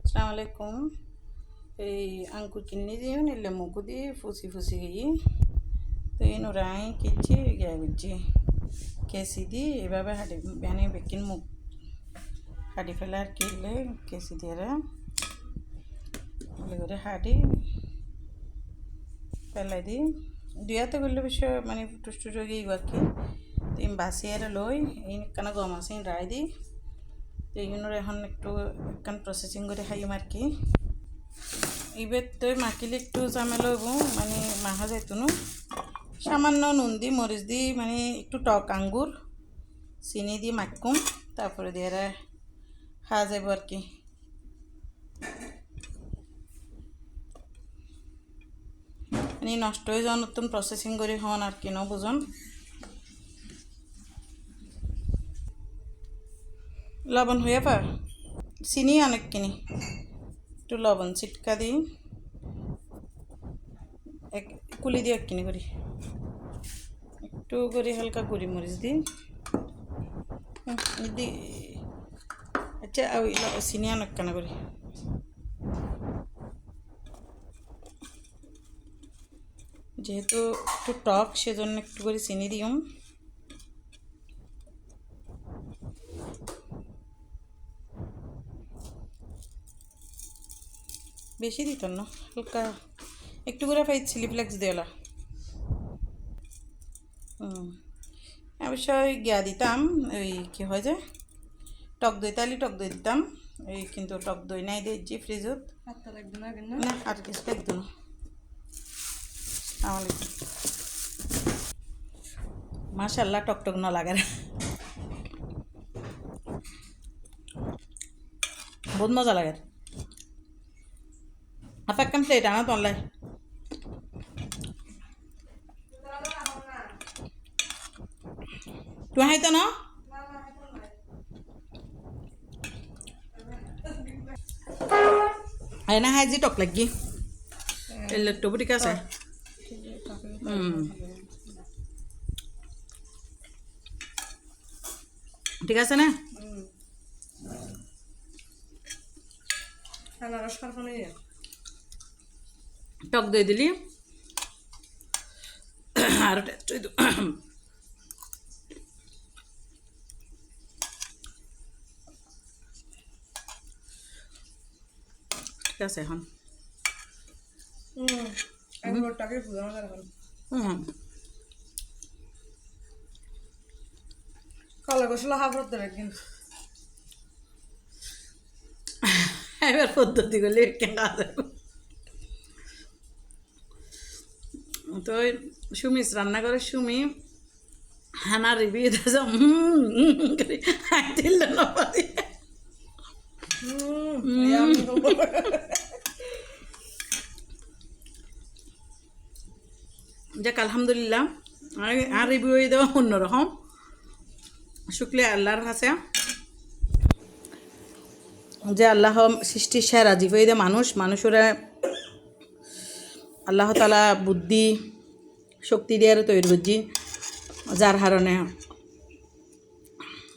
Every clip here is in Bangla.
আসসালামু আলাইকুম। এই আঙ্কুর কিনে দিও নিলে মুগু দিয়ে ফুসি ফুসি গিয়ে তো এই নোরাই কিচ্ছি গিয়ে বুঝছি কেসি দি এভাবে হাঁটি ব্যানে বেকিন মুখ হাঁটি ফেলে আর কিনলে কেসি দিয়ে করে হাঁটি পেলাই দি দুয়াতে করলে বিষয় মানে টুস গিয়ে আর কি তিন বাসি আর লই এই কেন গম আছে রায় দি তো এইগুলোর এখন একটু একখান প্রসেসিং করে খাইম আর কি এবার তো মাখিলে একটু ঝামেলা হইব মানে মাখা যাইতো না সামান্য নুন দি মরিচ দি মানে একটু টক আঙ্গুর চিনি দিয়ে মাখুম তারপরে দিয়ে খাওয়া যাব আর কি মানে নষ্ট হয়ে যাওয়া নতুন প্রসেসিং করে হন আর কি ন বুঝুন লবণ হয়ে পা চিনি অনেক কিনি একটু লবণ ছিটকা দিই এক কুলি দিয়ে কিনি করি একটু করে হালকা গুঁড়ি মরিচ দিই আচ্ছা ওই চিনি অনেক কেন করি যেহেতু একটু টক সেজন্য একটু করে চিনি দিও বেশি দিত না হালকা একটু করে পাই চিলি ফ্লেক্স দিওলা অবশ্যই গিয়া দিতাম ওই কী হয় যে টক দই তাহলে টক দই দিতাম ওই কিন্তু টক দই নাই দিয়েছি ফ্রিজত না আর কিছু লাগতো না আসসালামাইকুম মাশাল্লাহ টকটক ন লাগে বহুত মজা লাগে আপা একদম প্লেট আনা তো অনলাইন তুই হাইতো না না হাই যে টক লাগি এলে টবু ঠিক আছে ঠিক আছে না টক দই দিলি আর ঠিক আছে এখন কলা গোসলা হাফ একদিন এবার পদ্ধতি করলে কেনা তো সুমিস রান্না করে সুমি হানা রিভিউ দিল না পারি যাক আলহামদুলিল্লাহ আর রিভিউ দেওয়া অন্যরকম শুক্রিয়া আল্লাহর কাছে যে আল্লাহ সৃষ্টির সেরা জীব দে মানুষরা আল্লাহ তালা বুদ্ধি শক্তি দিয়ে তৈরি করছি যার কারণে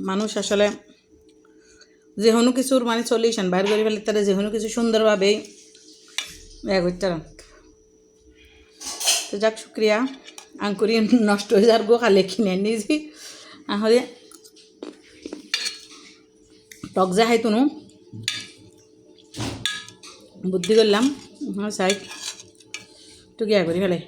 মানুষ আসলে যে কোনো কিছুর মানে সলিউশন বাইর করে ফেলে তারা যে কোনো কিছু সুন্দরভাবেই করতে তো যাক শুক্রিয়া আঙ্কুরি নষ্ট হয়ে যার গো খালে কিনে নিয়েছি তাহলে টক যা খাইতো নো বুদ্ধি করলাম হ্যাঁ সাইড একটু গিয়া করি ফেলে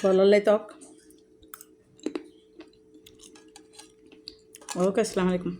ফললাই টক ওকে আসসালামু আলাইকুম